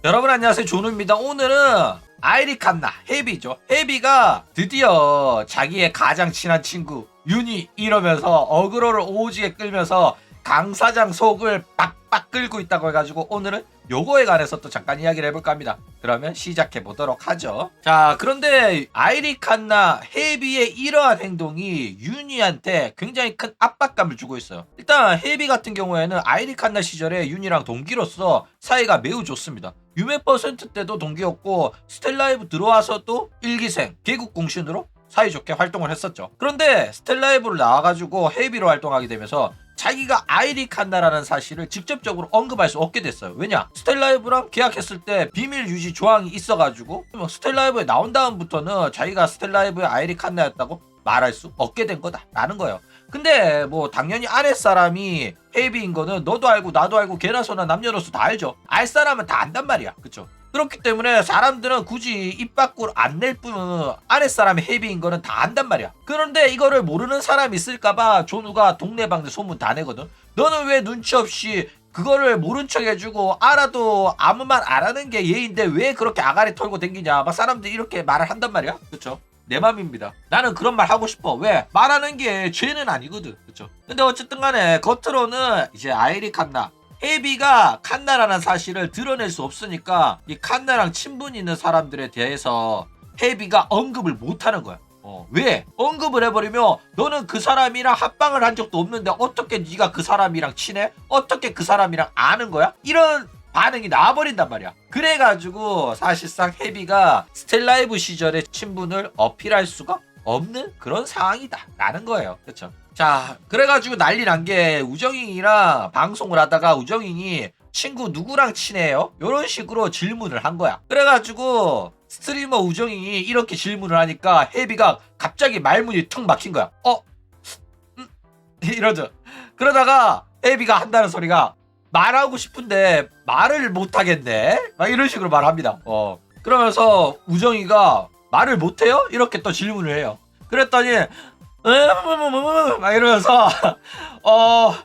여러분 안녕하세요, 조누입니다. 오늘은 아이리 칸나 헤비죠. 헤비가 드디어 자기의 가장 친한 친구 윤이 이러면서 어그로를 오지게 끌면서 강사장 속을 빡빡 끌고 있다고 해가지고 오늘은 요거에 관해서 또 잠깐 이야기를 해볼까 합니다. 그러면 시작해 보도록 하죠. 자, 그런데 아이리 칸나 헤비의 이러한 행동이 윤이한테 굉장히 큰 압박감을 주고 있어요. 일단 헤비 같은 경우에는 아이리 칸나 시절에 윤이랑 동기로서 사이가 매우 좋습니다. 유메 퍼센트 때도 동기였고 스텔라이브 들어와서도 일기생 개국 공신으로 사이좋게 활동을 했었죠. 그런데 스텔라이브를 나와가지고 헤비로 활동하게 되면서 자기가 아이리 칸나라는 사실을 직접적으로 언급할 수 없게 됐어요. 왜냐? 스텔라이브랑 계약했을 때 비밀 유지 조항이 있어가지고 스텔라이브에 나온 다음부터는 자기가 스텔라이브의 아이리 칸나였다고 말할 수 없게 된 거다라는 거예요. 근데 뭐 당연히 아랫사람이 헤비인 거는 너도 알고 나도 알고 개나 소나 남녀노소 다 알죠. 알 사람은 다 안단 말이야. 그쵸? 그렇기 때문에 사람들은 굳이 입 밖으로 안 낼 뿐 아랫사람이 헤비인 거는 다 안단 말이야. 그런데 이거를 모르는 사람이 있을까봐 존우가 동네방네 소문 다 내거든. 너는 왜 눈치 없이 그거를 모른 척 해주고 알아도 아무 말 안 하는 게 예의인데 왜 그렇게 아가리 털고 댕기냐. 막 사람들이 이렇게 말을 한단 말이야. 그쵸? 내 맘입니다. 나는 그런 말 하고 싶어. 왜? 말하는 게 죄는 아니거든. 그쵸? 근데 어쨌든 간에 겉으로는 이제 아이리 칸나 헤비가 칸나라는 사실을 드러낼 수 없으니까 이 칸나랑 친분이 있는 사람들에 대해서 헤비가 언급을 못하는 거야. 왜? 언급을 해버리면 너는 그 사람이랑 합방을 한 적도 없는데 어떻게 네가 그 사람이랑 친해? 어떻게 그 사람이랑 아는 거야? 이런 반응이 나와버린단 말이야. 그래가지고 사실상 헤비가 스텔라이브 시절의 친분을 어필할 수가 없는 그런 상황이다 라는 거예요. 그렇죠? 자, 그래가지고 난리 난 게 우정인이랑 방송을 하다가 우정인이 친구 누구랑 친해요? 이런 식으로 질문을 한 거야. 그래가지고 스트리머 우정인이 이렇게 질문을 하니까 헤비가 갑자기 말문이 턱 막힌 거야. 이러죠. 그러다가 헤비가 한다는 소리가 말하고 싶은데 말을 못하겠네? 막 이런 식으로 말합니다. 그러면서 우정이가 말을 못해요? 이렇게 또 질문을 해요. 그랬더니 막 이러면서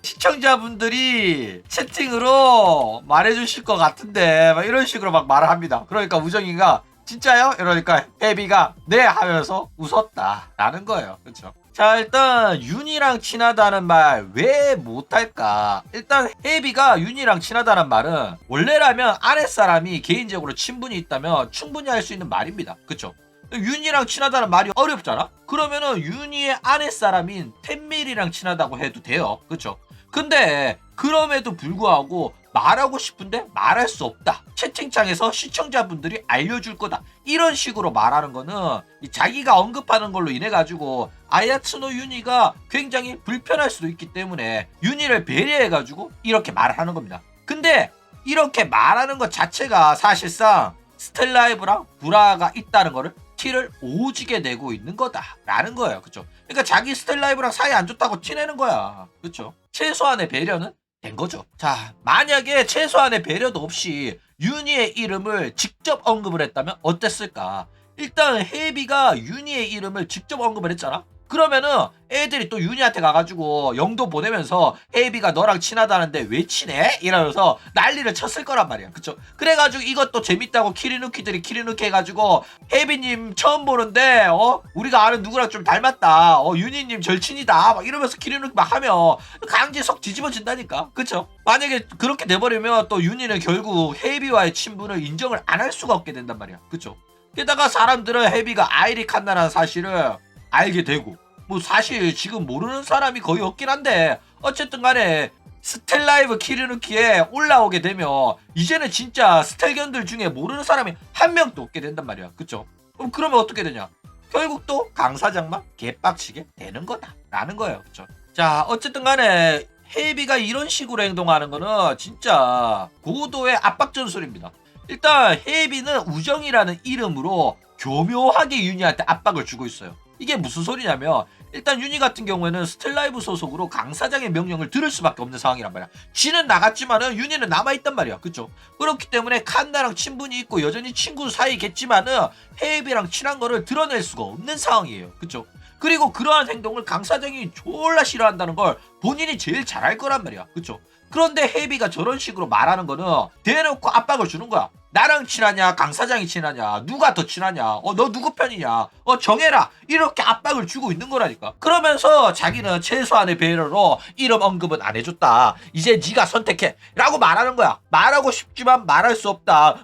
시청자분들이 채팅으로 말해주실 것 같은데 막 이런 식으로 막 말을 합니다. 그러니까 우정이가 진짜요? 이러니까 헤비가 네 하면서 웃었다 라는 거예요. 그렇죠? 자, 일단 윤이랑 친하다는 말 왜 못할까? 일단 헤비가 윤이랑 친하다는 말은 원래라면 아랫사람이 개인적으로 친분이 있다면 충분히 할 수 있는 말입니다. 그쵸? 윤이랑 친하다는 말이 어렵잖아? 그러면은 윤이의 아랫사람인 텐밀이랑 친하다고 해도 돼요. 그쵸? 근데 그럼에도 불구하고 말하고 싶은데 말할 수 없다. 채팅창에서 시청자분들이 알려줄 거다. 이런 식으로 말하는 거는 자기가 언급하는 걸로 인해 가지고 아야츠노 윤이가 굉장히 불편할 수도 있기 때문에 윤이를 배려해 가지고 이렇게 말을 하는 겁니다. 근데 이렇게 말하는 것 자체가 사실상 스텔라이브랑 불화가 있다는 거를 티를 오지게 내고 있는 거다라는 거예요. 그쵸? 그러니까 자기 스텔라이브랑 사이 안 좋다고 티내는 거야. 그쵸? 최소한의 배려는 된 거죠. 자, 만약에 최소한의 배려도 없이 윤희의 이름을 직접 언급을 했다면 어땠을까? 일단 헤비가 윤희의 이름을 직접 언급을 했잖아? 그러면은 애들이 또 윤희한테 가가지고 영도 보내면서 헤비가 너랑 친하다는데 왜 친해? 이러면서 난리를 쳤을 거란 말이야. 그쵸? 그래가지고 이것도 재밌다고 키리누키들이 키리누키 해가지고 헤비님 처음 보는데 우리가 아는 누구랑 좀 닮았다. 윤희님 절친이다. 막 이러면서 키리누키 막 하면 강제 속 뒤집어진다니까. 그쵸? 만약에 그렇게 돼버리면 또 윤희는 결국 헤비와의 친분을 인정을 안 할 수가 없게 된단 말이야. 그쵸? 게다가 사람들은 헤비가 아이리 칸나라는 사실을 알게 되고 뭐 사실 지금 모르는 사람이 거의 없긴 한데 어쨌든 간에 스텔라이브 키리누키에 올라오게 되면 이제는 진짜 스텔견들 중에 모르는 사람이 한 명도 없게 된단 말이야. 그쵸? 그러면 어떻게 되냐? 결국 또 강사장만 개빡치게 되는 거다 라는 거예요. 그쵸? 자, 어쨌든 간에 헤비가 이런 식으로 행동하는 거는 진짜 고도의 압박 전술입니다. 일단 헤비는 우정이라는 이름으로 교묘하게 윤희한테 압박을 주고 있어요. 이게 무슨 소리냐면 일단 윤희 같은 경우에는 스텔라이브 소속으로 강사장의 명령을 들을 수밖에 없는 상황이란 말이야. 쥐는 나갔지만은 윤희는 남아있단 말이야. 그쵸? 그렇기 때문에 칸나랑 친분이 있고 여전히 친구 사이겠지만은 헤이비랑 친한 거를 드러낼 수가 없는 상황이에요. 그쵸? 그리고 그러한 행동을 강사장이 졸라 싫어한다는 걸 본인이 제일 잘 알 거란 말이야. 그쵸? 그런데 헤이비가 저런 식으로 말하는 거는 대놓고 압박을 주는 거야. 나랑 친하냐 강 사장이 친하냐 누가 더 친하냐 너 누구 편이냐 정해라 이렇게 압박을 주고 있는 거라니까. 그러면서 자기는 최소한의 배려로 이름 언급은 안 해줬다. 이제 네가 선택해 라고 말하는 거야. 말하고 싶지만 말할 수 없다.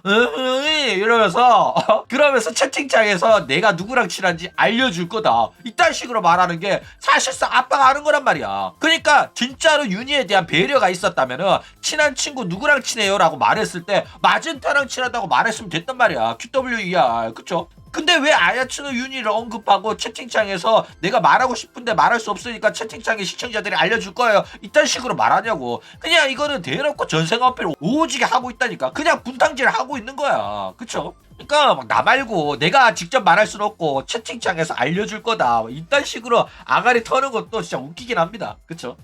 이러면서 그러면서 채팅창에서 내가 누구랑 친한지 알려줄 거다. 이딴 식으로 말하는 게 사실상 압박하는 거란 말이야. 그러니까 진짜로 윤희에 대한 배려가 있었다면은 친한 친구 누구랑 친해요 라고 말했을 때 마젠타랑 친하다고 말했으면 됐단 말이야. QWER 그쵸? 근데 왜 아야츠노 윤희를 언급하고 채팅창에서 내가 말하고 싶은데 말할 수 없으니까 채팅창에 시청자들이 알려줄 거예요 이딴 식으로 말하냐고. 그냥 이거는 대놓고 전생 어필 오지게 하고 있다니까. 그냥 분탕질을 하고 있는 거야. 그쵸? 그러니까 막 나 말고 내가 직접 말할 수는 없고 채팅창에서 알려줄 거다 이딴 식으로 아가리 터는 것도 진짜 웃기긴 합니다. 그쵸?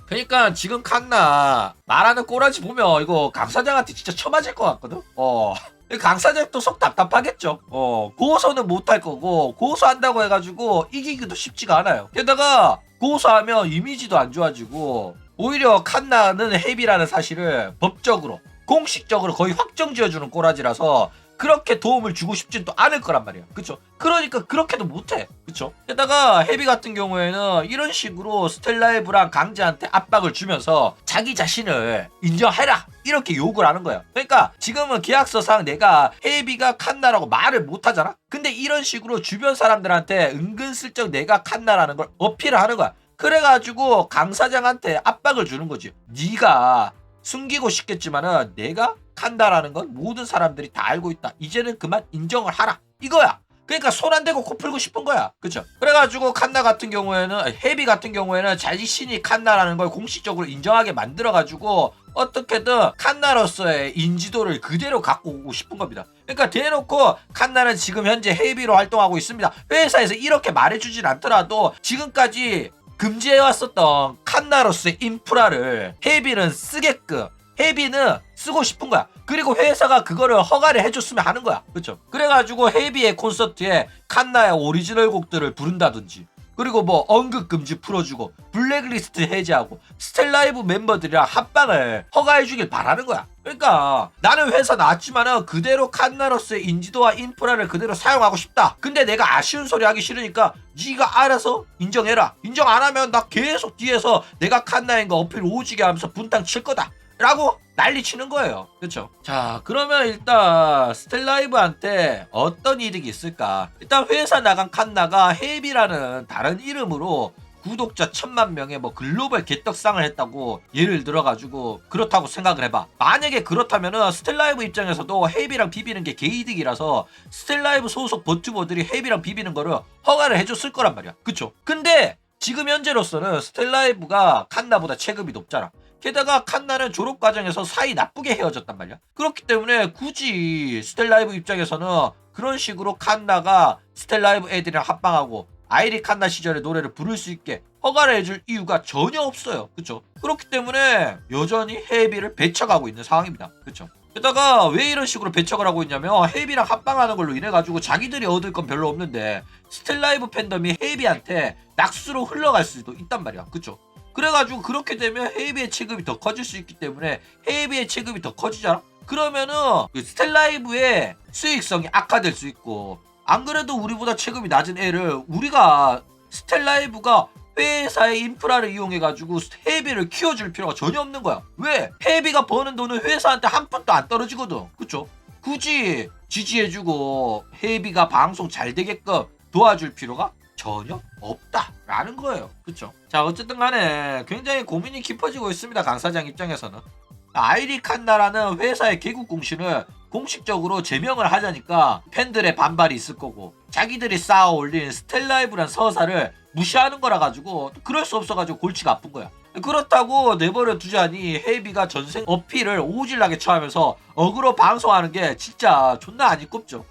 그러니까 지금 칸나 말하는 꼬라지 보면 이거 강 사장한테 진짜 쳐맞을 것 같거든. 강 사장도 속 답답하겠죠. 고소는 못할 거고 고소한다고 해가지고 이기기도 쉽지가 않아요. 게다가 고소하면 이미지도 안 좋아지고 오히려 칸나는 헤비라는 사실을 법적으로 공식적으로 거의 확정 지어주는 꼬라지라서 그렇게 도움을 주고 싶진 또 않을 거란 말이야. 그쵸? 그러니까 그렇게도 못해. 그쵸? 게다가 헤비 같은 경우에는 이런 식으로 스텔라이브랑 강제한테 압박을 주면서 자기 자신을 인정해라 이렇게 욕을 하는 거야. 그러니까 지금은 계약서상 내가 헤비가 칸나라고 말을 못하잖아. 근데 이런 식으로 주변 사람들한테 은근슬쩍 내가 칸나라는 걸 어필을 하는 거야. 그래가지고 강 사장한테 압박을 주는 거지. 네가 숨기고 싶겠지만은 내가 칸다라는 건 모든 사람들이 다 알고 있다. 이제는 그만 인정을 하라. 이거야. 그러니까 손 안 대고 코 풀고 싶은 거야. 그쵸? 그래가지고 칸나 같은 경우에는 헤비 같은 경우에는 자신이 칸나라는 걸 공식적으로 인정하게 만들어가지고 어떻게든 칸나로서의 인지도를 그대로 갖고 오고 싶은 겁니다. 그러니까 대놓고 칸나는 지금 현재 헤비로 활동하고 있습니다. 회사에서 이렇게 말해주진 않더라도 지금까지 금지해왔었던 칸나로서의 인프라를 헤비는 쓰게끔 헤비는 쓰고 싶은 거야. 그리고 회사가 그거를 허가를 해줬으면 하는 거야. 그쵸? 그래가지고 헤비의 콘서트에 칸나의 오리지널 곡들을 부른다든지 그리고 뭐 언급금지 풀어주고 블랙리스트 해제하고 스텔라이브 멤버들이랑 합방을 허가해주길 바라는 거야. 그러니까 나는 회사 나왔지만은 그대로 칸나로서의 인지도와 인프라를 그대로 사용하고 싶다. 근데 내가 아쉬운 소리 하기 싫으니까 네가 알아서 인정해라. 인정 안 하면 나 계속 뒤에서 내가 칸나인 거 어필 오지게 하면서 분탕 칠 거다 라고 난리 치는 거예요. 그쵸? 자, 그러면 일단 스텔라이브한테 어떤 이득이 있을까? 일단 회사 나간 칸나가 헤비라는 다른 이름으로 구독자 1000만 명의 뭐 글로벌 개떡상을 했다고 예를 들어가지고 그렇다고 생각을 해봐. 만약에 그렇다면은 스텔라이브 입장에서도 헤비랑 비비는 게 개이득이라서 스텔라이브 소속 버튜버들이 헤비랑 비비는 거를 허가를 해줬을 거란 말이야. 그쵸? 근데 지금 현재로서는 스텔라이브가 칸나보다 체급이 높잖아. 게다가 칸나는 졸업 과정에서 사이 나쁘게 헤어졌단 말이야. 그렇기 때문에 굳이 스텔라이브 입장에서는 그런 식으로 칸나가 스텔라이브 애들이랑 합방하고 아이리 칸나 시절의 노래를 부를 수 있게 허가를 해줄 이유가 전혀 없어요. 그쵸? 그렇기 때문에 여전히 헤비를 배척하고 있는 상황입니다. 그쵸? 게다가 왜 이런 식으로 배척을 하고 있냐면 헤비랑 합방하는 걸로 인해 가지고 자기들이 얻을 건 별로 없는데 스텔라이브 팬덤이 헤비한테 낙수로 흘러갈 수도 있단 말이야. 그쵸? 그래가지고 그렇게 되면 헤이비의 체급이 더 커질 수 있기 때문에 헤이비의 체급이 더 커지잖아? 그러면은 그 스텔라이브의 수익성이 악화될 수 있고 안 그래도 우리보다 체급이 낮은 애를 우리가 스텔라이브가 회사의 인프라를 이용해가지고 헤이비를 키워줄 필요가 전혀 없는 거야. 왜? 헤이비가 버는 돈은 회사한테 한 푼도 안 떨어지거든. 그쵸? 굳이 지지해주고 헤이비가 방송 잘 되게끔 도와줄 필요가 전혀 없다라는 거예요. 그쵸? 자, 어쨌든 간에 굉장히 고민이 깊어지고 있습니다. 강 사장 입장에서는. 아이리 칸나라는 회사의 개국 공신을 공식적으로 제명을 하자니까 팬들의 반발이 있을 거고 자기들이 쌓아 올린 스텔라이브란 서사를 무시하는 거라 가지고 그럴 수 없어가지고 골치가 아픈 거야. 그렇다고 내버려 두자니 헤이비가 전생 어필을 오질나게 처하면서 어그로 방송하는 게 진짜 존나 안 이꼽죠.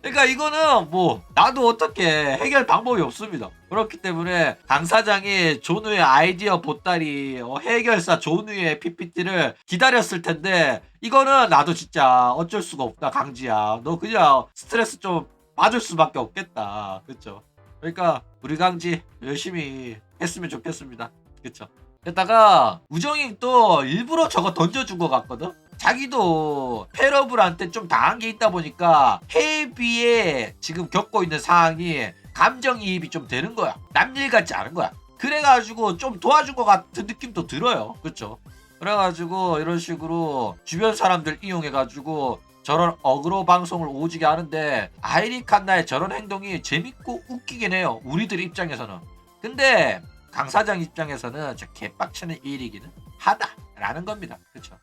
그러니까 이거는 뭐 나도 어떻게 해결 방법이 없습니다. 그렇기 때문에 강 사장이 존우의 아이디어 보따리 해결사 존우의 PPT를 기다렸을 텐데 이거는 나도 진짜 어쩔 수가 없다. 강지야 너 그냥 스트레스 좀 받을 수밖에 없겠다. 그쵸? 그러니까 우리 강지 열심히 했으면 좋겠습니다. 그쵸? 게다가 우정이 또 일부러 저거 던져준 것 같거든? 자기도 패러블한테 좀 당한 게 있다 보니까 헤비에 지금 겪고 있는 상황이 감정이입이 좀 되는 거야. 남일 같지 않은 거야. 그래가지고 좀 도와준 것 같은 느낌도 들어요. 그렇죠? 그래가지고 이런 식으로 주변 사람들 이용해가지고 저런 어그로 방송을 오지게 하는데 아이리 칸나의 저런 행동이 재밌고 웃기긴 해요. 우리들 입장에서는. 근데 강 사장 입장에서는 저 개빡치는 일이기는 하다라는 겁니다. 그렇죠?